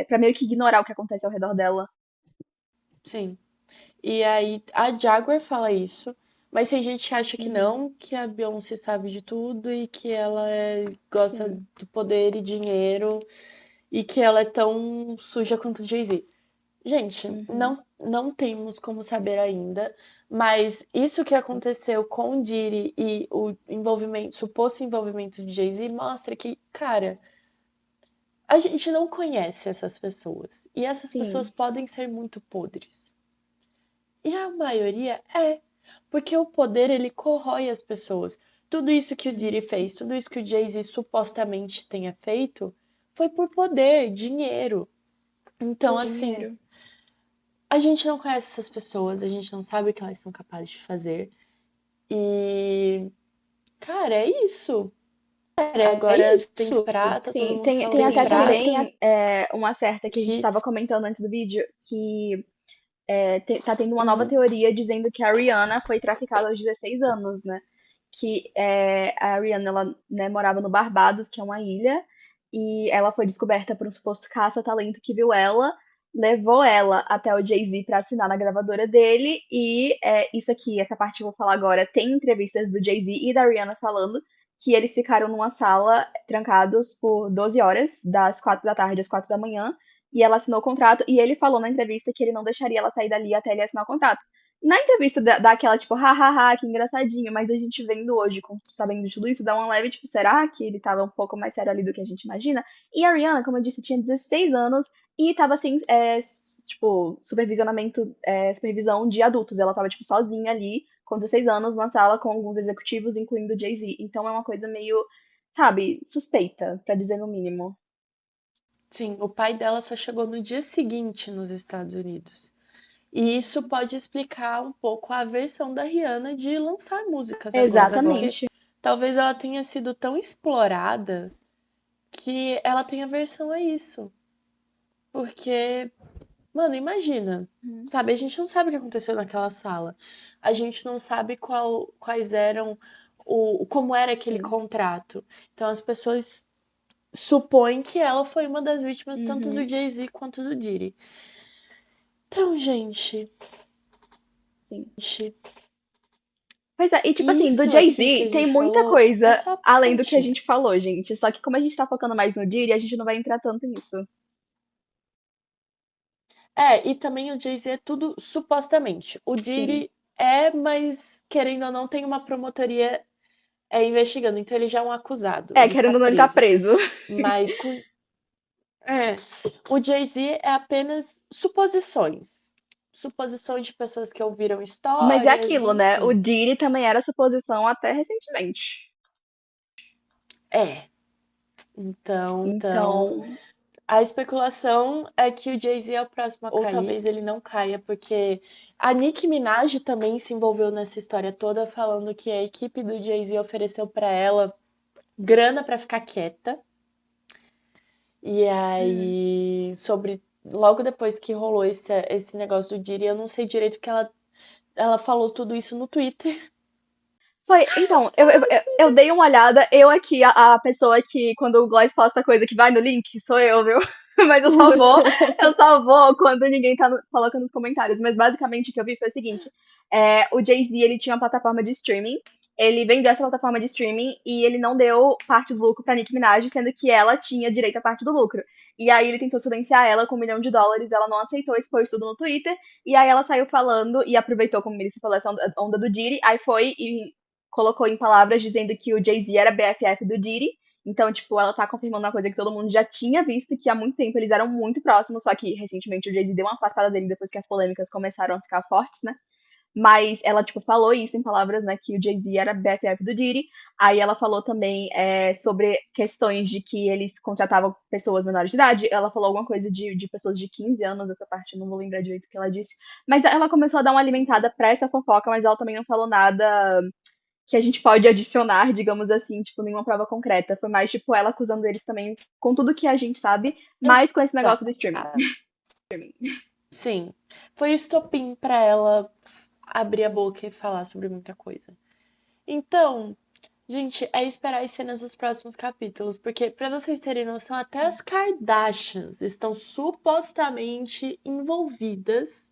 Pra meio que ignorar o que acontece ao redor dela. Sim. E aí a Jaguar fala isso, mas tem gente que acha que Uhum. não, que a Beyoncé sabe de tudo e que ela gosta Sim. do poder e dinheiro e que ela é tão suja quanto o Jay-Z. Gente, Uhum. não temos como saber ainda, mas isso que aconteceu com o Diddy e o envolvimento, suposto envolvimento de Jay-Z mostra que, cara, a gente não conhece essas pessoas e essas pessoas Sim. podem ser muito podres. E a maioria é, porque o poder ele corrói as pessoas. Tudo isso que o Diddy Uhum. fez, tudo isso que o Jay-Z supostamente tenha feito, foi por poder, dinheiro. Então, assim, Dinheiro. a gente não conhece essas pessoas, a gente não sabe o que elas são capazes de fazer. E, cara, é isso. Agora tem que esperar, tá todo Sim, mundo tem falando até esperar também uma certa que a gente que. estava comentando antes do vídeo, que tá tendo uma nova Uhum, teoria dizendo que a Rihanna foi traficada aos 16 anos, né? Que a Rihanna, ela, né, morava no Barbados, que é uma ilha, e ela foi descoberta por um suposto caça-talento que viu ela, levou ela até o Jay-Z pra assinar na gravadora dele, e isso aqui, essa parte que eu vou falar agora, tem entrevistas do Jay-Z e da Rihanna falando que eles ficaram numa sala trancados por 12 horas, das 4 da tarde às 4 da manhã, e ela assinou o contrato, e ele falou na entrevista que ele não deixaria ela sair dali até ele assinar o contrato. Na entrevista daquela, tipo, hahaha, que engraçadinho, mas a gente vendo hoje, sabendo de tudo isso, dá uma leve, tipo, será que ele tava um pouco mais sério ali do que a gente imagina? E a Rihanna, como eu disse, tinha 16 anos e tava, assim, tipo, supervisão de adultos. Ela tava, tipo, sozinha ali, com 16 anos, numa sala com alguns executivos, incluindo o Jay-Z. Então é uma coisa meio, sabe, suspeita, pra dizer no mínimo. Sim, o pai dela só chegou no dia seguinte nos Estados Unidos. E isso pode explicar um pouco a aversão da Rihanna de lançar músicas agora, porque Exatamente. talvez ela tenha sido tão explorada que ela tenha aversão a isso. Porque, mano, imagina, sabe? A gente não sabe o que aconteceu naquela sala. A gente não sabe quais eram como era aquele Sim. contrato. Então as pessoas supõem que ela foi uma das vítimas tanto do Uhum. Jay-Z quanto do Diddy. Então, gente, Sim. Pois é, e tipo assim, do isso aqui que Jay-Z a tem gente muita falou é coisa só a além do que a pontinha. gente falou, gente. Só que como a gente tá focando mais no Diddy, a gente não vai entrar tanto nisso. E também o Jay-Z é tudo supostamente. O Sim. Diddy mas querendo ou não, tem uma promotoria investigando, então ele já é um acusado, ele está Querendo ou não, ele tá preso. preso. Mas o Jay-Z é apenas suposições. Suposições de pessoas que ouviram Mas é histórias, aquilo, né? O enfim. Diddy também era suposição até recentemente. Então, Então, a especulação é que o Jay-Z é o próximo a cair. Ou talvez ele não caia, porque a Nicki Minaj também se envolveu nessa história toda, falando que a equipe do Jay-Z ofereceu para ela grana para ficar quieta. E aí, logo depois que rolou esse negócio do Diddy, eu não sei direito porque ela falou tudo isso no Twitter. foi. Então, eu dei uma olhada. Eu aqui, a pessoa que, quando o Gloss posta coisa que vai no link, sou eu, viu? Mas eu só vou quando ninguém tá colocando nos comentários. Mas basicamente o que eu vi foi o seguinte: o Jay-Z ele tinha uma plataforma de streaming. Ele vendeu essa plataforma de streaming e ele não deu parte do lucro pra Nicki Minaj, sendo que ela tinha direito à parte do lucro. E aí ele tentou silenciar ela com $1 milhão, ela não aceitou, expôs tudo no Twitter, e aí ela saiu falando e aproveitou, como ele se falou, essa onda do Diddy, aí foi e colocou em palavras dizendo que o Jay-Z era BFF do Diddy. Então, tipo, ela tá confirmando uma coisa que todo mundo já tinha visto, que há muito tempo eles eram muito próximos, só que recentemente o Jay-Z deu uma afastada dele depois que as polêmicas começaram a ficar fortes, né? Mas ela, tipo, falou isso em palavras, né, que o Jay-Z era BFF do Diddy. Aí ela falou também sobre questões de que eles contratavam pessoas menores de idade. Ela falou alguma coisa de pessoas de 15 anos, essa parte não vou lembrar direito o que ela disse. Mas ela começou a dar uma alimentada pra essa fofoca, mas ela também não falou nada que a gente pode adicionar, digamos assim, tipo, nenhuma prova concreta. Foi mais, tipo, ela acusando eles também com tudo que a gente sabe, mas com esse negócio do streaming. Sim, foi o estopim para ela abrir a boca e falar sobre muita coisa. Então, gente, é esperar as cenas dos próximos capítulos, porque para vocês terem noção, até as Kardashians estão supostamente envolvidas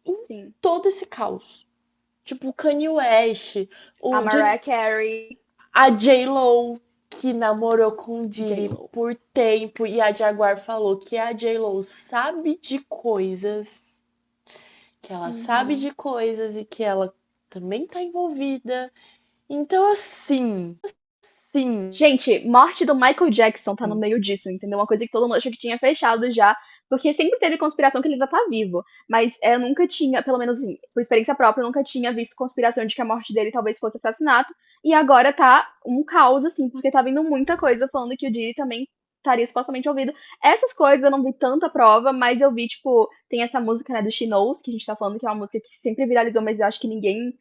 em Sim. todo esse caos. Tipo, o Kanye West, A Mariah Carey, a J.Lo, que namorou com o Diddy por tempo, e a Jaguar falou que a J.Lo sabe de coisas, que ela sabe de coisas e que ela também tá envolvida. Então, assim. Gente, morte do Michael Jackson tá no meio disso, entendeu? Uma coisa que todo mundo achou que tinha fechado já, porque sempre teve conspiração que ele ainda tá vivo. Mas eu nunca tinha, pelo menos assim, por experiência própria, eu nunca tinha visto conspiração de que a morte dele talvez fosse assassinato. E agora tá um caos, assim, porque tá vindo muita coisa falando que o Diddy também estaria supostamente ouvido. Essas coisas eu não vi tanta prova, mas eu vi, tipo, tem essa música, né, do She Knows, que a gente tá falando, que é uma música que sempre viralizou, mas eu acho que ninguém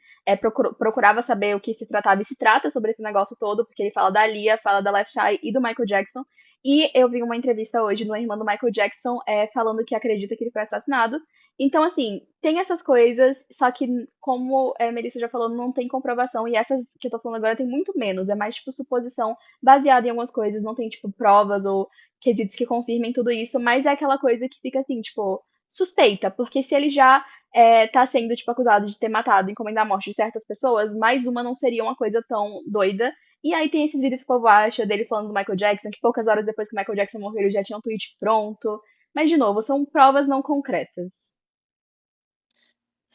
procurava saber o que se tratava e se trata sobre esse negócio todo, porque ele fala da Lia, fala da Left Eye e do Michael Jackson. E eu vi uma entrevista hoje no irmão do Michael Jackson falando que acredita que ele foi assassinado. Então, assim, tem essas coisas, só que, como a Melissa já falou, não tem comprovação. E essas que eu tô falando agora tem muito menos. É mais, tipo, suposição baseada em algumas coisas. Não tem, tipo, provas ou quesitos que confirmem tudo isso. Mas é aquela coisa que fica, assim, tipo, suspeita. Porque se ele já tá sendo, tipo, acusado de ter matado, encomendar a morte de certas pessoas, mais uma não seria uma coisa tão doida. E aí tem esses vídeos que o povo acha dele falando do Michael Jackson, que poucas horas depois que o Michael Jackson morreu, ele já tinha um tweet pronto. Mas, de novo, são provas não concretas.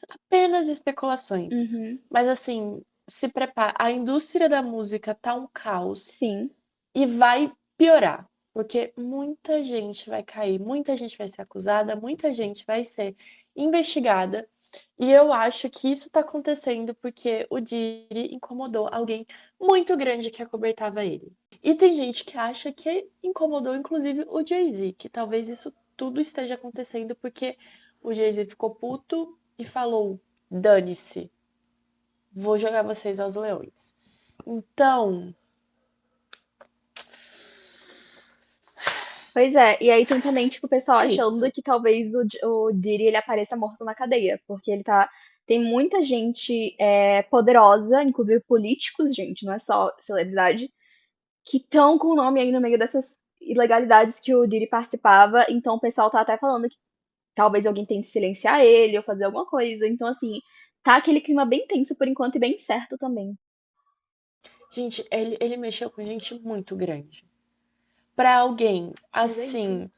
Apenas especulações. Uhum. Mas, assim, se prepara. A indústria da música tá um caos. Sim. E vai piorar. Porque muita gente vai cair, muita gente vai ser acusada, muita gente vai ser investigada. E eu acho que isso tá acontecendo porque o Diddy incomodou alguém muito grande que acobertava ele. E tem gente que acha que incomodou inclusive o Jay-Z, que talvez isso tudo esteja acontecendo porque o Jay-Z ficou puto e falou: dane-se, vou jogar vocês aos leões. Então, Pois é, e aí tem também, tipo, o pessoal é achando isso. que talvez o Diddy ele apareça morto na cadeia, porque ele tá. Tem muita gente poderosa, inclusive políticos, gente, não é só celebridade, que estão com o nome aí no meio dessas ilegalidades que o Diddy participava, então o pessoal tá até falando que talvez alguém tente silenciar ele ou fazer alguma coisa. Então, assim, tá aquele clima bem tenso por enquanto e bem certo também. Gente, ele mexeu com gente muito grande. Pra alguém Mas é isso. assim,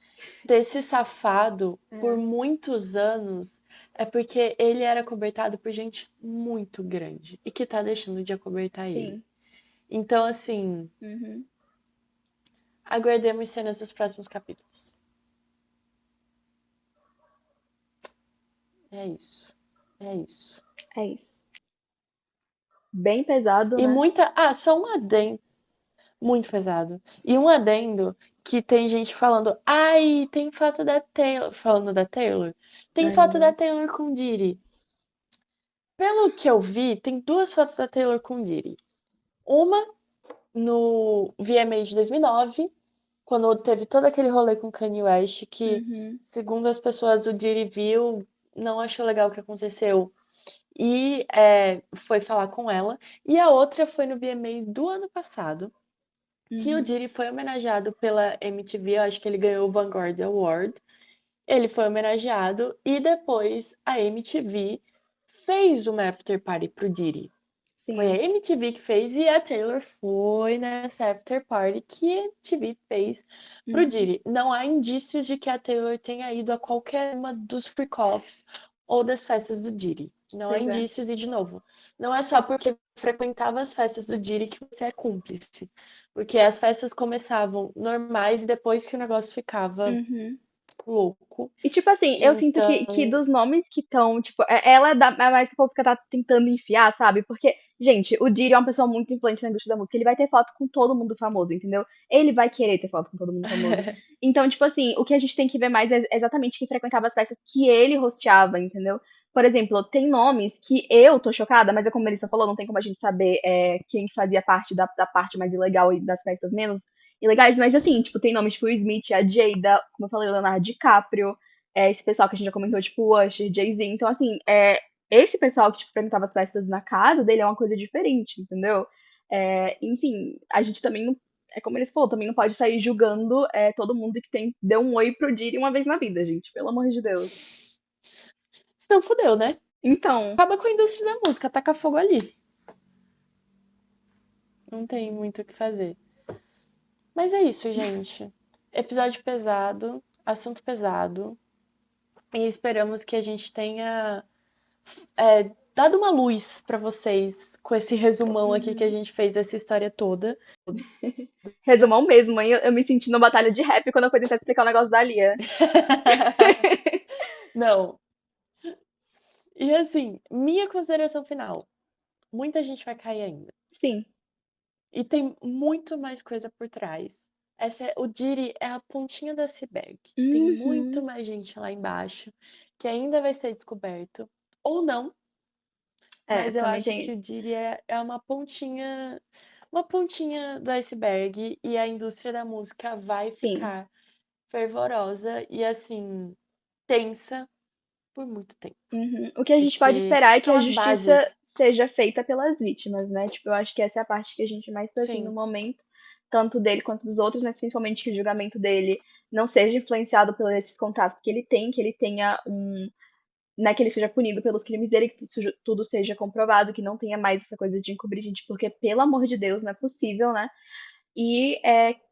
ter se safado por É. muitos anos, é porque ele era cobertado por gente muito grande e que tá deixando de acobertar ele. Sim. Então, assim, Uhum. aguardemos cenas dos próximos capítulos. É isso. É isso. É isso. Bem pesado, E né? muita. Ah, só um adendo. Muito pesado. E um adendo que tem gente falando, ai, tem foto da Taylor. Falando da Taylor. Tem Ai, meu foto da Deus. Taylor com Diddy. Pelo que eu vi, tem duas fotos da Taylor com Diddy. Uma no VMA de 2009, quando teve todo aquele rolê com Kanye West, que, Uhum. segundo as pessoas, o Diddy viu, não achou legal o que aconteceu e foi falar com ela. E a outra foi no VMA do ano passado, que o Uhum. Diddy foi homenageado pela MTV, eu acho que ele ganhou o Vanguard Award. Ele foi homenageado e depois a MTV fez uma after party pro Diddy. Foi a Sim. MTV que fez e a Taylor foi nessa after party que a MTV fez pro Uhum. Diddy. Não há indícios de que a Taylor tenha ido a qualquer uma dos freak-offs ou das festas do Diddy. Não há Pois é. indícios e, de novo, não é só porque frequentava as festas do Diddy que você é cúmplice. Porque as festas começavam normais e depois que o negócio ficava Uhum. louco. E, tipo assim, eu sinto que Então, dos nomes que estão, tipo, ela é mais que o povo fica tá tentando enfiar, sabe? Porque, gente, o Diddy é uma pessoa muito influente na indústria da música. Ele vai ter foto com todo mundo famoso, entendeu? Ele vai querer ter foto com todo mundo famoso. Então, tipo assim, o que a gente tem que ver mais é exatamente quem frequentava as festas que ele hosteava, entendeu? Por exemplo, tem nomes que eu tô chocada, mas é como a Melissa falou, não tem como a gente saber quem fazia parte da parte mais ilegal e das festas menos ilegais, mas assim, tipo, tem nomes tipo o Smith, a Jada, como eu falei, o Leonardo DiCaprio, esse pessoal que a gente já comentou, tipo, o Usher, Jay-Z. Então, assim, esse pessoal que, tipo, frequentava as festas na casa dele é uma coisa diferente, entendeu? Enfim, a gente também não. É como eles falou, também não pode sair julgando todo mundo que deu um oi pro Diddy uma vez na vida, gente. Pelo amor de Deus. senão fudeu, né? Então, Acaba com a indústria da música, taca fogo ali. Não tem muito o que fazer. Mas é isso, gente. Episódio pesado, assunto pesado. E esperamos que a gente tenha dado uma luz pra vocês com esse resumão aqui que a uhum. gente fez dessa história toda. Resumão mesmo, hein? Eu me senti numa batalha de rap quando eu fui tentar explicar o negócio da Lia. Não. E assim, minha consideração final. Muita gente vai cair ainda. Sim. E tem muito mais coisa por trás. O Diddy é a pontinha do iceberg. Tem muito Uhum. mais gente lá embaixo que ainda vai ser descoberto. Ou não, mas eu Também acho tem que o isso. Diddy é uma pontinha do iceberg e a indústria da música vai Sim. ficar fervorosa e assim, tensa por muito tempo. Uhum. O que a gente pode Porque esperar é que são a as justiça bases. seja feita pelas vítimas, né? Tipo, eu acho que essa é a parte que a gente mais tá assim no Sim, momento, tanto dele quanto dos outros, mas principalmente que o julgamento dele não seja influenciado por esses contatos que ele tenha né, que ele seja punido pelos crimes dele, que tudo seja comprovado, que não tenha mais essa coisa de encobrir gente, porque, pelo amor de Deus, não é possível, né? E,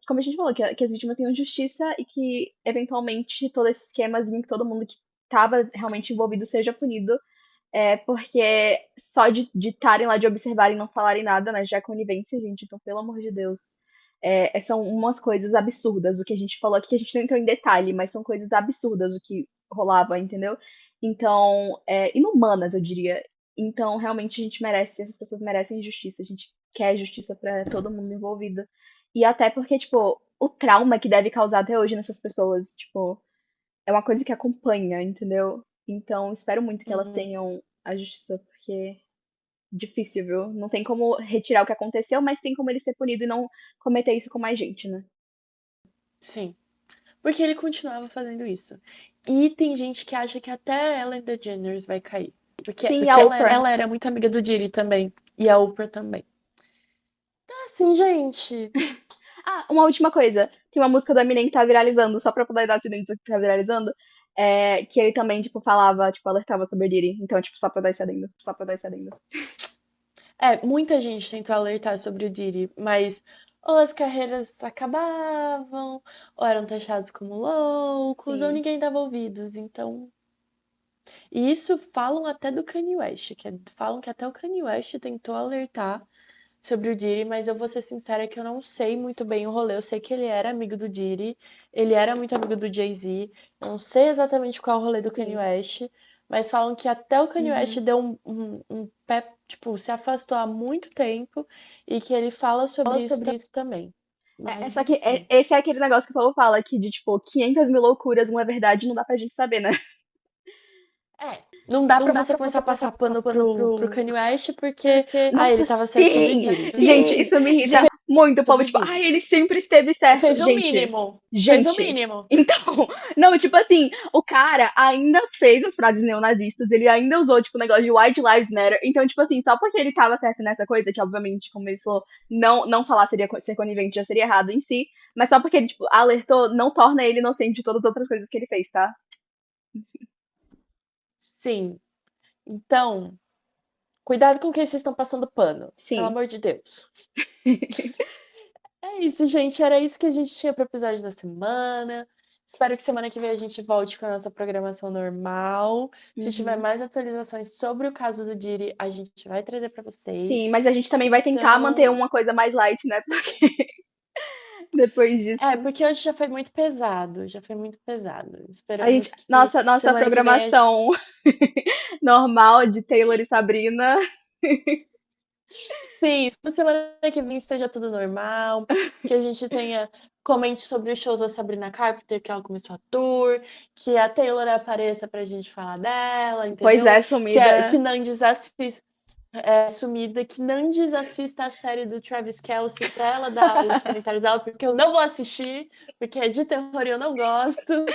como a gente falou, que as vítimas tenham justiça e que, eventualmente, todo esse esquemazinho, que todo mundo que estava realmente envolvido seja punido, porque só de estarem lá, de observarem e não falarem nada, né, já é conivência, gente, então, pelo amor de Deus. São umas coisas absurdas, o que a gente falou aqui, que a gente não entrou em detalhe, mas são coisas absurdas o que rolava, entendeu? Então, inumanas, eu diria. Então, realmente, essas pessoas merecem justiça. A gente quer justiça pra todo mundo envolvido. E até porque, tipo, o trauma que deve causar até hoje nessas pessoas, tipo, é uma coisa que acompanha, entendeu? Então, espero muito que elas Uhum. tenham a justiça, porque difícil, viu? Não tem como retirar o que aconteceu, mas tem como ele ser punido e não cometer isso com mais gente, né? Sim. Porque ele continuava fazendo isso. E tem gente que acha que até a Ellen DeGeneres vai cair. Porque Sim, a Oprah. ela era muito amiga do Diddy também. E a Oprah também. Assim, gente. Ah, uma última coisa. Tem uma música do Eminem que tá viralizando, só pra poder dar esse adendo que tá viralizando. Que ele também, tipo, falava, tipo, alertava sobre Diddy. Então, tipo, só pra dar esse adendo. Só pra dar esse adendo. Muita gente tentou alertar sobre o Diddy, mas ou as carreiras acabavam, ou eram taxados como loucos, ou Sim. ninguém dava ouvidos. Então. E isso falam até do Kanye West, falam que até o Kanye West tentou alertar sobre o Diddy, mas eu vou ser sincera que eu não sei muito bem o rolê. Eu sei que ele era amigo do Diddy, ele era muito amigo do Jay-Z. Eu não sei exatamente qual é o rolê do Kanye Sim. West, mas falam que até o Kanye West Uhum. deu um pé, tipo, se afastou há muito tempo e que ele fala sobre isso também. Mas, Só que enfim. esse é aquele negócio que o Paulo fala, que de, tipo, 500 mil loucuras, uma verdade, não dá pra gente saber, né? Não dá pra você começar a passar pano pro Kanye West porque, ele Nossa, tava certo sobre o sim! Diddy. Gente, isso me irrita muito. O povo, tipo, ai, ele sempre esteve certo. Fez o Gente, mínimo. Fez o gente. mínimo. Então, não, tipo assim, o cara ainda fez as frases neonazistas, ele ainda usou, tipo, o negócio de White Lives Matter. Então, tipo assim, só porque ele tava certo nessa coisa, que obviamente, como ele falou, não falar seria ser conivente já seria errado em si, mas só porque ele, tipo, alertou, não torna ele inocente de todas as outras coisas que ele fez, tá? Sim. Então, cuidado com quem vocês estão passando pano. Pelo Sim. amor de Deus. É isso, gente. Era isso que a gente tinha pro episódio da semana. Espero que semana que vem a gente volte com a nossa programação normal. Se tiver Uhum. mais atualizações sobre o caso do Diddy, a gente vai trazer pra Sim, vocês. mas a gente também vai tentar manter Então, uma coisa mais light, né? Porque depois disso. porque hoje já foi muito pesado, já foi muito pesado. A gente, Esperamos que nossa semana que vem a gente... programação normal de Taylor e Sabrina. Sim, semana que vem esteja tudo normal, que a gente tenha comente sobre os shows da Sabrina Carpenter, que ela começou a tour, que a Taylor apareça pra gente falar dela, Pois entendeu? é, Que sumida. Nandes assista, sumida, que Nandes assista a série do Travis Kelce pra ela dar os comentários dela, porque eu não vou assistir, porque é de terror e eu não gosto.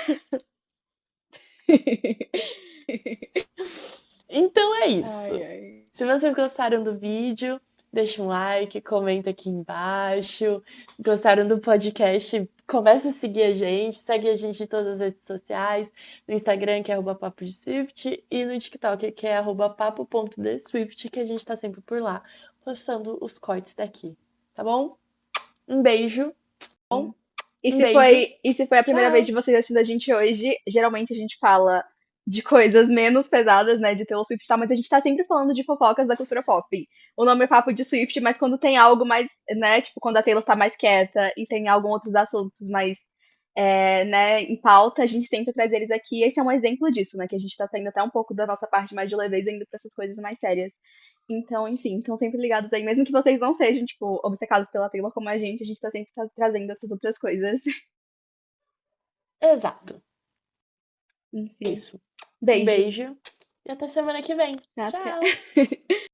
Então é isso. Ai, ai. Se vocês gostaram do vídeo, deixa um like, comenta aqui embaixo. Se gostaram do podcast, começa a seguir a gente, segue a gente em todas as redes sociais, no Instagram, que é @papo de Swift, e no TikTok, que é @papo.theswift, que a gente tá sempre por lá, postando os cortes daqui, tá bom? Um beijo, E um beijo, se foi a primeira vez tchau! de vocês assistindo a gente hoje, geralmente a gente fala de coisas menos pesadas, né, de Taylor Swift, tá? Mas a gente tá sempre falando de fofocas da cultura pop. O nome é Papo de Swift, mas quando tem algo mais, né, tipo, quando a Taylor tá mais quieta e tem alguns outros assuntos mais, né, em pauta, a gente sempre traz eles aqui. Esse é um exemplo disso, né, que a gente tá saindo até um pouco da nossa parte mais de leveza, indo pra essas coisas mais sérias. Então, enfim, estão sempre ligados aí. Mesmo que vocês não sejam, tipo, obcecados pela Taylor como a gente tá sempre trazendo essas outras coisas. Exato, é Enfim. isso. Um Beijos. beijo e até semana que vem. Até. Tchau!